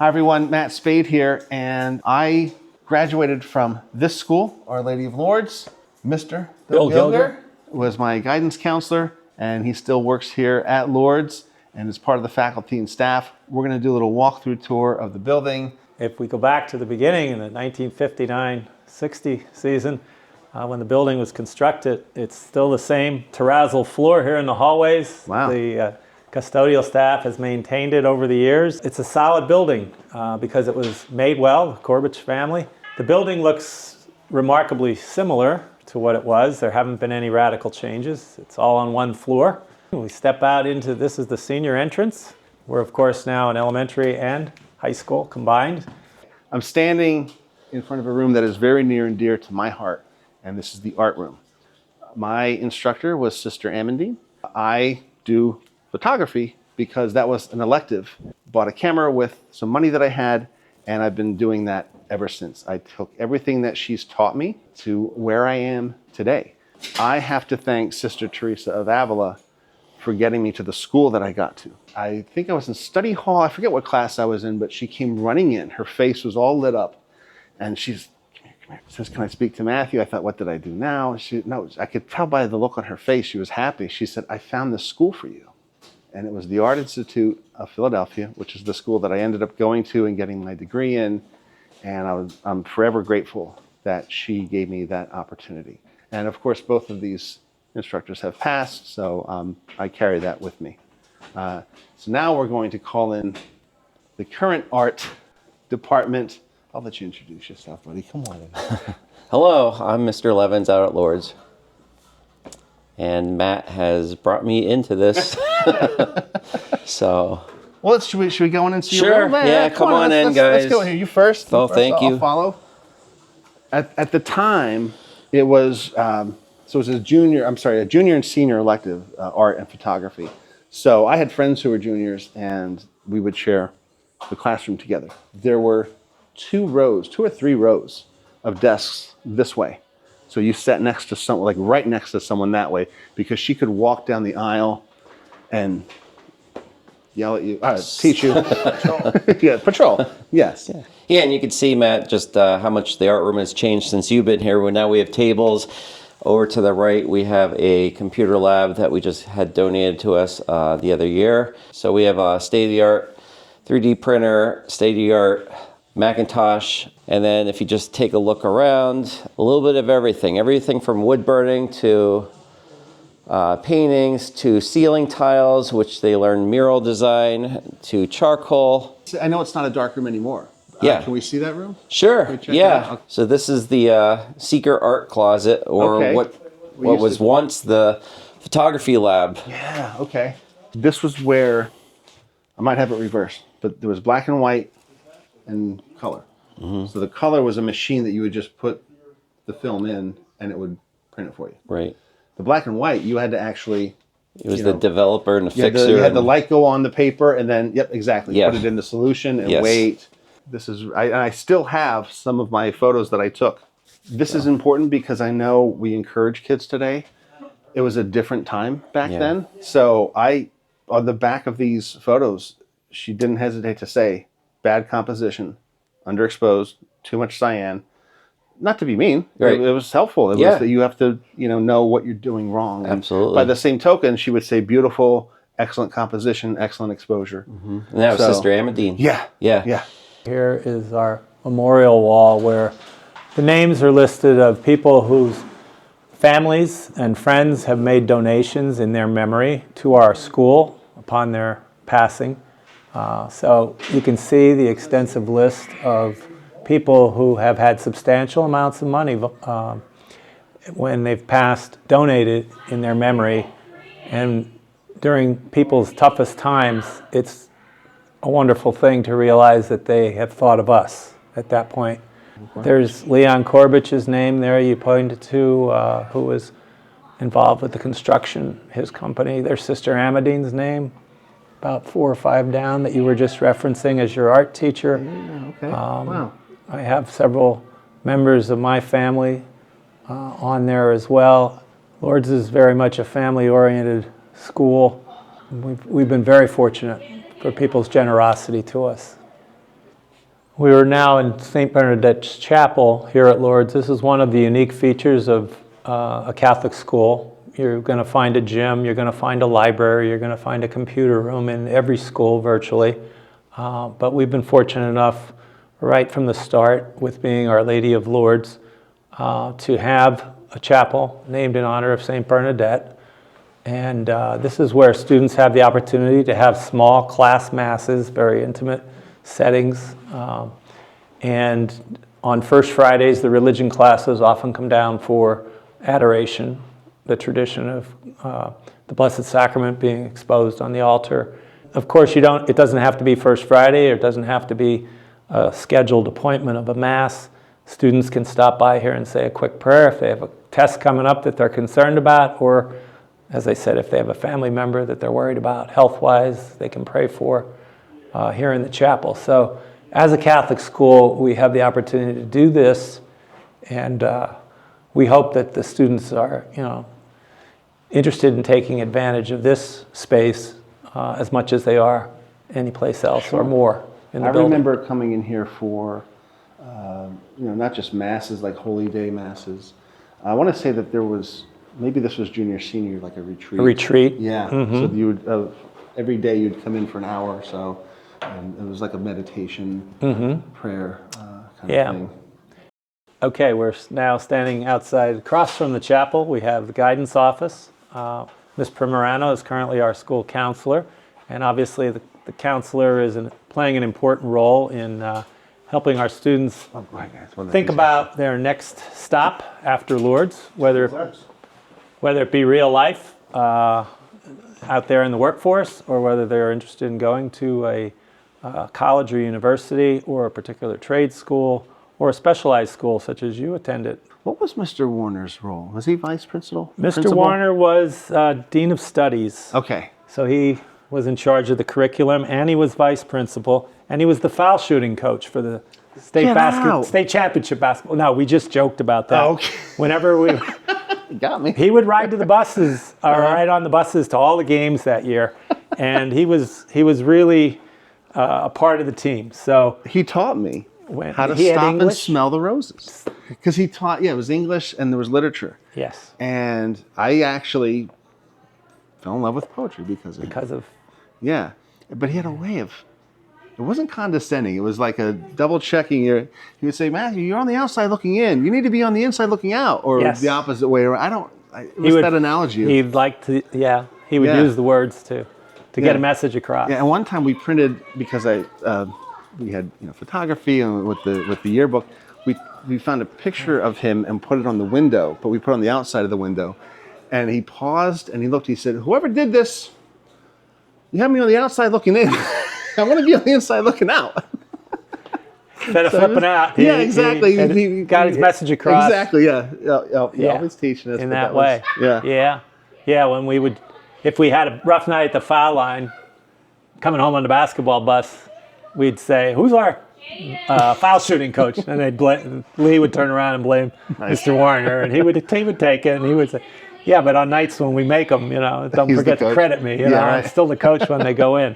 Hi everyone, Matt Spade here, and I graduated from this school, Our Lady of Lourdes. Mr. Bill Gilger was my guidance counselor, and he still works here at Lourdes and is part of the faculty and staff. We're going to do a little walkthrough tour of the building. If we go back to the beginning in the 1959-60 season, when the building was constructed, it's still the same terrazzo floor here in the hallways. Wow. The custodial staff has maintained it over the years. It's a solid building because it was made well, the Corbich family. The building looks remarkably similar to what it was. There haven't been any radical changes. It's all on one floor. We step out into, this is the senior entrance. We're of course now in elementary and high school combined. I'm standing in front of a room that is very near and dear to my heart, and this is the art room. My instructor was Sister Amandine. I do photography because that was an elective. Bought a camera with some money that I had, and I've been doing that ever since. I took everything that she's taught me to where I am today. I have to thank Sister Teresa of Avila for getting me to the school that I got to. I think I was in study hall. I forget what class I was in, but she came running in. Her face was all lit up, and she's, come here. Says, "Can I speak to Matthew?" I thought, what did I do now? No, I could tell by the look on her face, she was happy. She said, "I found this school for you." And it was the Art Institute of Philadelphia, which is the school that I ended up going to and getting my degree in. And I'm forever grateful that she gave me that opportunity. And of course, both of these instructors have passed, so I carry that with me. So now we're going to call in the current art department. I'll let you introduce yourself, buddy. Come on in. Hello, I'm Mr. Levins out at Lourdes. And Matt has brought me into this. So. Well, should we go in and see Sure. your room? Yeah, come on in, guys. Let's go here. You first. Oh, thank you. I'll follow. At the time, it was so it was a junior and senior elective, art and photography. So I had friends who were juniors, and we would share the classroom together. There were two or three rows of desks this way. So you sat next to someone, like right next to someone that way, because she could walk down the aisle and yell at you, teach you. Patrol. Yeah, patrol. Yes. Yeah, and you can see, Matt, just how much the art room has changed since you've been here. Now we have tables. Over to the right, we have a computer lab that we just had donated to us the other year. So we have a state-of-the-art 3D printer, state-of-the-art Macintosh, and then if you just take a look around, a little bit of everything from wood burning to paintings to ceiling tiles, which they learn mural design, to charcoal. I know it's not a dark room anymore. Yeah. Can we see that room? Sure. Yeah. Okay. So this is the Seeker Art Closet, or what was once the photography lab. Yeah. Okay. This was where I might have it reversed, but there was black and white and color. Mm-hmm. So the color was a machine that you would just put the film in and it would print it for you. Right. The black and white, you had to actually... It was the developer and the fixer. You had the light go on the paper and then, yep, exactly. Put it in the solution and wait. This is, I still have some of my photos that I took. This is important because I know we encourage kids today. It was a different time back then. So on the back of these photos, she didn't hesitate to say, bad composition, underexposed, too much cyan. Not to be mean, it was helpful. It was that you have to, know what you're doing wrong. Absolutely. And by the same token, she would say beautiful, excellent composition, excellent exposure. Mm-hmm. And that was Sister Amandine. Yeah. Here is our memorial wall where the names are listed of people whose families and friends have made donations in their memory to our school upon their passing. So you can see the extensive list of people who have had substantial amounts of money when they've passed, donated in their memory. And during people's toughest times, it's a wonderful thing to realize that they have thought of us at that point. There's Leon Corbich's name there you pointed to, who was involved with the construction, his company. There's Sister Amandine's name, about 4 or 5 down, that you were just referencing as your art teacher. Yeah, okay. Wow. I have several members of my family on there as well. Lourdes is very much a family-oriented school. We've been very fortunate for people's generosity to us. We are now in St. Bernadette's Chapel here at Lourdes. This is one of the unique features of a Catholic school. You're going to find a gym, you're going to find a library, you're going to find a computer room in every school virtually. But we've been fortunate enough right from the start with being Our Lady of Lourdes to have a chapel named in honor of St. Bernadette. And this is where students have the opportunity to have small class masses, very intimate settings. And on First Fridays, the religion classes often come down for adoration, the tradition of the Blessed Sacrament being exposed on the altar. Of course, it doesn't have to be First Friday, or it doesn't have to be a scheduled appointment of a Mass. Students can stop by here and say a quick prayer if they have a test coming up that they're concerned about, or, as I said, if they have a family member that they're worried about health-wise, they can pray for here in the chapel. So as a Catholic school, we have the opportunity to do this, and we hope that the students are, interested in taking advantage of this space as much as they are anyplace else or more in the building. I remember coming in here for, not just masses like Holy Day masses. I want to say that there was, maybe this was junior, senior, like a retreat. A retreat? Yeah. Mm-hmm. So you would, every day you'd come in for an hour or so, and it was like a meditation, prayer kind of thing. Okay, we're now standing outside, across from the chapel. We have the guidance office. Ms. Primerano is currently our school counselor, and obviously the counselor is playing an important role in helping our students think about their next stop after Lourdes, whether it be real life out there in the workforce, or whether they're interested in going to a college or university, or a particular trade school, or a specialized school such as you attended. What was Mr. Warner's role? Was he vice principal? Mr. Warner was Dean of Studies. Okay. So he was in charge of the curriculum, and he was vice principal, and he was the foul shooting coach for the state championship basketball. No, we just joked about that. Oh, okay. Whenever we You got me. he would ride to the buses, or ride on the buses to all the games that year, and he was really a part of the team. So he taught me how to he had stop and English. smell the roses. Because he taught, it was English and there was literature. Yes. And I actually fell in love with poetry because of yeah. But he had a way of, it wasn't condescending. It was like a double checking. He would say, Matthew, you're on the outside looking in. You need to be on the inside looking out. Or Yes. the opposite way around. It was that analogy. He'd like to, he would use the words to get a message across. Yeah, and one time we printed, because we had photography and with the yearbook, we found a picture of him and put it on the window, but we put it on the outside of the window. And he paused and he looked, he said, whoever did this, you have me on the outside looking in. I want to be on the inside looking out. Instead of flipping out. Yeah, exactly. He got his message across. Exactly, yeah. Always teaching us. In that way. Yeah, when if we had a rough night at the foul line, coming home on the basketball bus, we'd say, who's our foul shooting coach? And Lee would turn around and blame Mr. Warner, and he would take it, and he would say, yeah, but on nights when we make them, don't He's forget the to credit me. Right. I'm still the coach when they go in.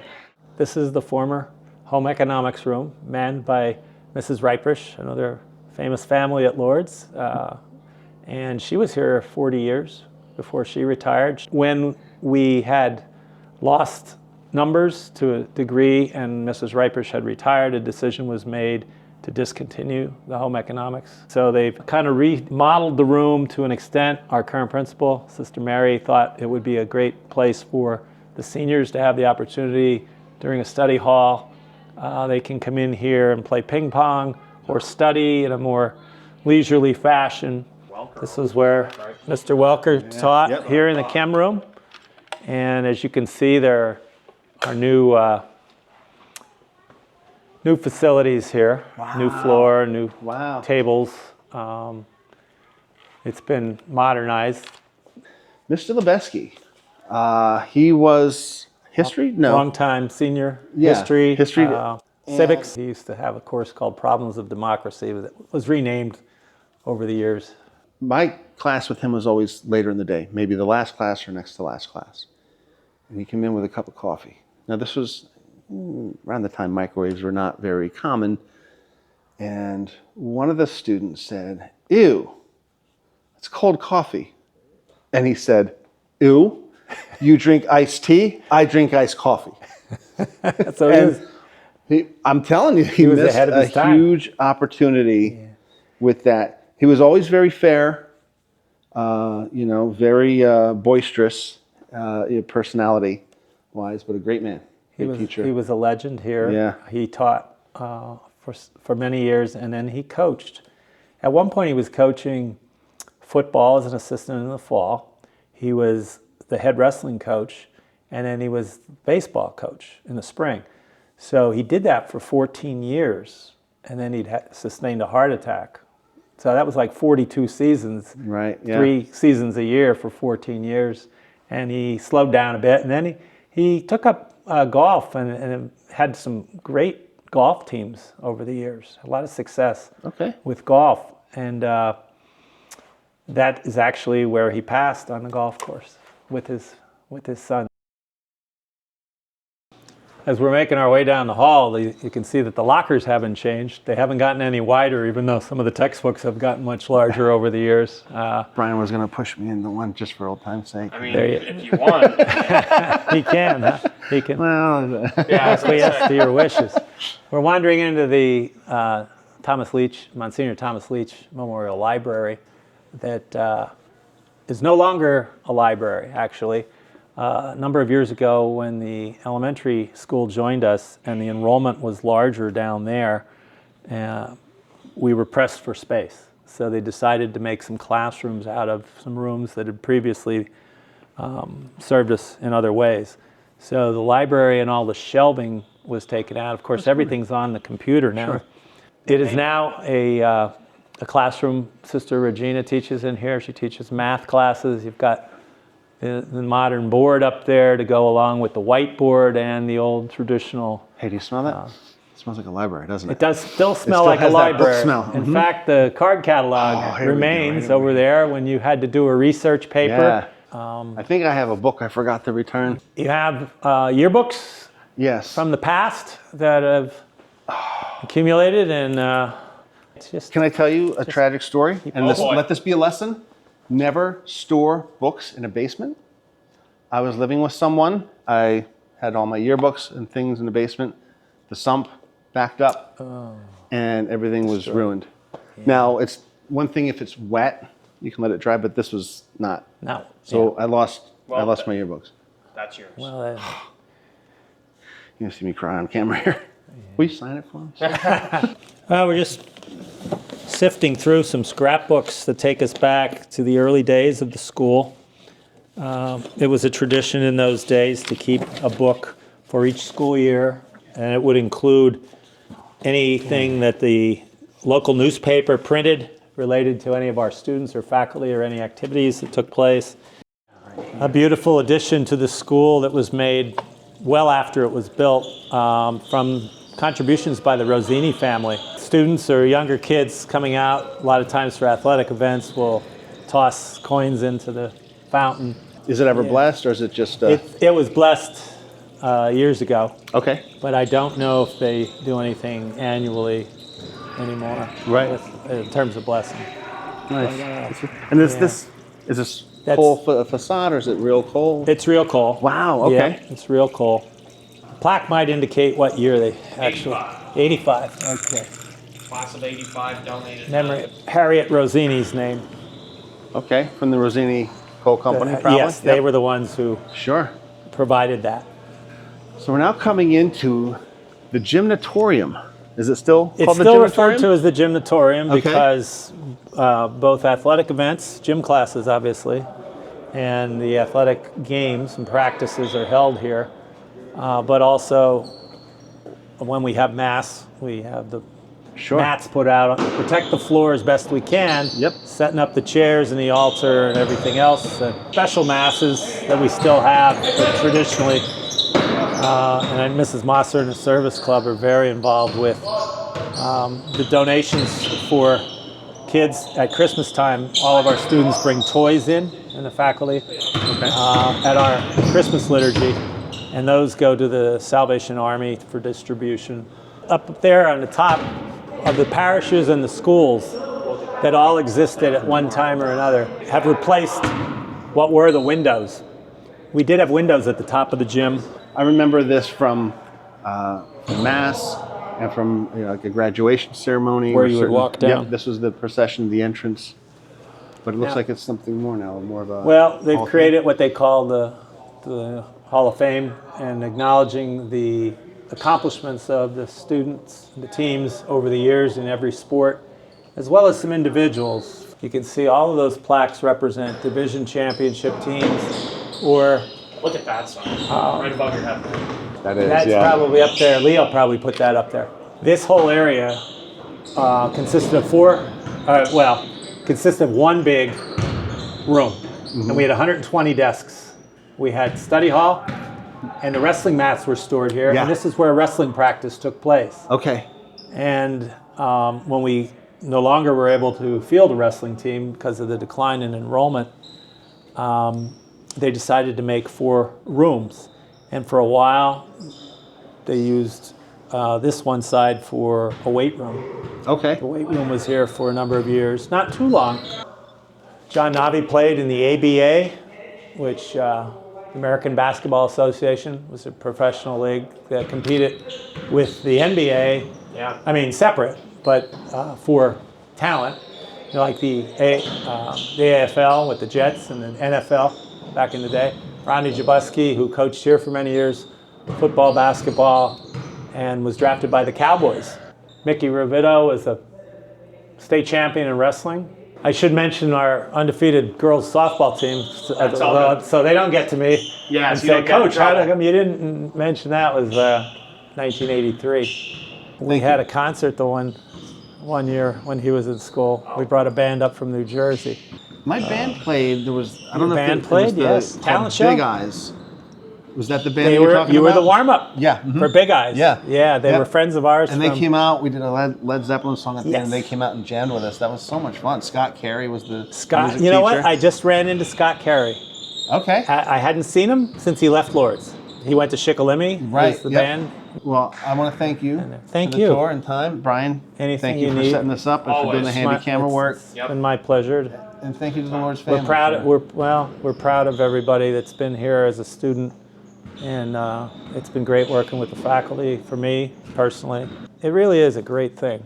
This is the former home economics room, manned by Mrs. Riprish, another famous family at Lourdes. And she was here 40 years before she retired. When we had lost numbers to a degree and Mrs. Riprish had retired, a decision was made to discontinue the home economics. So they've kind of remodeled the room to an extent. Our current principal, Sister Mary, thought it would be a great place for the seniors to have the opportunity during a study hall. They can come in here and play ping pong or study in a more leisurely fashion. This is where Mr. Welker taught here in the chem room. And as you can see, there are new facilities here. Wow. New floor, new tables. It's been modernized. Mr. Lebeski, he was history? No. Long-time senior history. Civics. He used to have a course called Problems of Democracy that was renamed over the years. My class with him was always later in the day, maybe the last class or next to last class. And he came in with a cup of coffee. Now this was around the time microwaves were not very common, And one of the students said, "Ew, it's cold coffee." And he said, "Ew, you drink iced tea, I drink iced coffee." So I'm telling you, he was missed ahead of a his time. huge opportunity with that. He was always very fair, very boisterous, personality-wise, but a great man, great teacher. He was a legend here. Yeah. He taught for many years, and then he coached. At one point, he was coaching football as an assistant in the fall. He was the head wrestling coach, and then he was baseball coach in the spring. So he did that for 14 years, and then he'd sustained a heart attack. So that was like 42 seasons, Right, yeah. 3 seasons a year for 14 years. And he slowed down a bit, and then he took up golf and had some great golf teams over the years. A lot of success with golf. And that is actually where he passed on the golf course with his son. As we're making our way down the hall, you can see that the lockers haven't changed. They haven't gotten any wider, even though some of the textbooks have gotten much larger over the years. Brian was going to push me into one just for old time's sake. I mean, if you want. He can, huh? He can. Well, Yes to your wishes. We're wandering into the Monsignor Thomas Leach Memorial Library that is no longer a library, actually. A number of years ago, when the elementary school joined us and the enrollment was larger down there, we were pressed for space. So they decided to make some classrooms out of some rooms that had previously served us in other ways. So the library and all the shelving was taken out. Of course, everything's on the computer now. Sure. It is now a classroom. Sister Regina teaches in here. She teaches math classes. You've got the modern board up there to go along with the whiteboard and the old traditional. hey, do you smell that? It smells like a library, doesn't it? It does still smell still like a has that book library. smell. In fact, the card catalog Oh, here we go, remains here we over there when you had to do a research paper. Yeah. I think I have a book I forgot to return. You have yearbooks Yes. from the past that have accumulated, and it's just Can I tell you a tragic story? And boy. let this be a lesson. Never store books in a basement. I was living with someone. I had all my yearbooks and things in the basement. The sump backed up, and everything was ruined. Yeah. Now, it's one thing if it's wet, you can let it dry, but this was not. no. So I lost Well, my yearbooks. That's yours. Well, You're gonna see me cry on camera here. Will you sign it for us? we're just sifting through some scrapbooks that take us back to the early days of the school. It was a tradition in those days to keep a book for each school year, and it would include anything that the local newspaper printed related to any of our students or faculty or any activities that took place. A beautiful addition to the school that was made well after it was built from contributions by the Rosini family. Students or younger kids coming out a lot of times for athletic events will toss coins into the fountain. Is it ever blessed, or is it just? It was blessed years ago, Okay. but I don't know if they do anything annually anymore. Right. In terms of blessing. Nice. And is this coal facade, or is it real coal? It's real coal. Wow. Okay. Yeah, it's real coal. Plaque might indicate what year they actually. 85. Okay. Class of 85 donated. Memory of Harriet Rosini's name. Okay. From the Rosini Coal Company, probably. Yes, they were the ones who Sure. provided that. So we're now coming into the gymnatorium. Is it still It's called the still gymnatorium? referred to as the gymnatorium Okay. because both athletic events, gym classes obviously, and the athletic games and practices are held here. But also when we have mass, we have the mats put out to protect the floor as best we can. Yep. Setting up the chairs and the altar and everything else. Special masses that we still have traditionally. And Mrs. Mosser and the Service Club are very involved with the donations for kids at Christmas time. All of our students bring toys in, and the faculty at our Christmas liturgy, and those go to the Salvation Army for distribution. Up there on the top of the parishes and the schools that all existed at one time or another have replaced what were the windows. We did have windows at the top of the gym. I remember this from Mass and from like a graduation ceremony. Where you would walk down. Yep, this was the procession, the entrance. But it looks Yeah. like it's something more now, more of a... Well, they've Hall of created what they call the Hall of Fame, and acknowledging the accomplishments of the students, the teams over the years in every sport, as well as some individuals. You can see all of those plaques represent division championship teams, or Look at that sign, right above your head. That is, that's yeah. probably up there. Leo probably put that up there. This whole area consisted of consisted of one big room, and we had 120 desks. We had study hall, and the wrestling mats were stored here, Yeah. and this is where wrestling practice took place. Okay. And when we no longer were able to field a wrestling team because of the decline in enrollment, they decided to make 4 rooms. And for a while, they used this one side for a weight room. Okay. The weight room was here for a number of years, not too long. John Navi played in the ABA, which American Basketball Association was a professional league that competed with the NBA. Yeah. I mean, separate, but for talent, like the AFL with the Jets and the NFL back in the day. Ronnie Jabuski, who coached here for many years, football, basketball, and was drafted by the Cowboys. Mickey Ravito was a state champion in wrestling. I should mention our undefeated girls softball team, so they don't get to me Yeah, and so you say, don't get in Coach, how trouble." come you didn't mention that was 1983. We had a concert the one year when he was in school. We brought a band up from New Jersey. My band played, there was, I don't know band if it played, was the yes. called Talent show? Big Eyes. Was that the band They you were were, talking you were about? the warm-up Yeah. mhm. for Big Eyes. Yeah. Yeah, they Yeah. were friends of ours. And they from- came out, we did a Led Zeppelin song at the end, and Yes. they came out and jammed with us. That was so much fun. Scott Carey was the Scott, music you know what? teacher. I just ran into Scott Carey. Okay. I hadn't seen him since he left Lourdes. He went to Shikellamy, Right, was the yep. band. Well, I want to thank you Thank for the you. tour and time. Brian, Anything thank you you for need. setting this up and for doing the Always. handy camera work. It's Yep. been my pleasure. And thank you to the Lord's family. We're proud. for- We're proud of everybody that's been here as a student, and it's been great working with the faculty for me personally. It really is a great thing.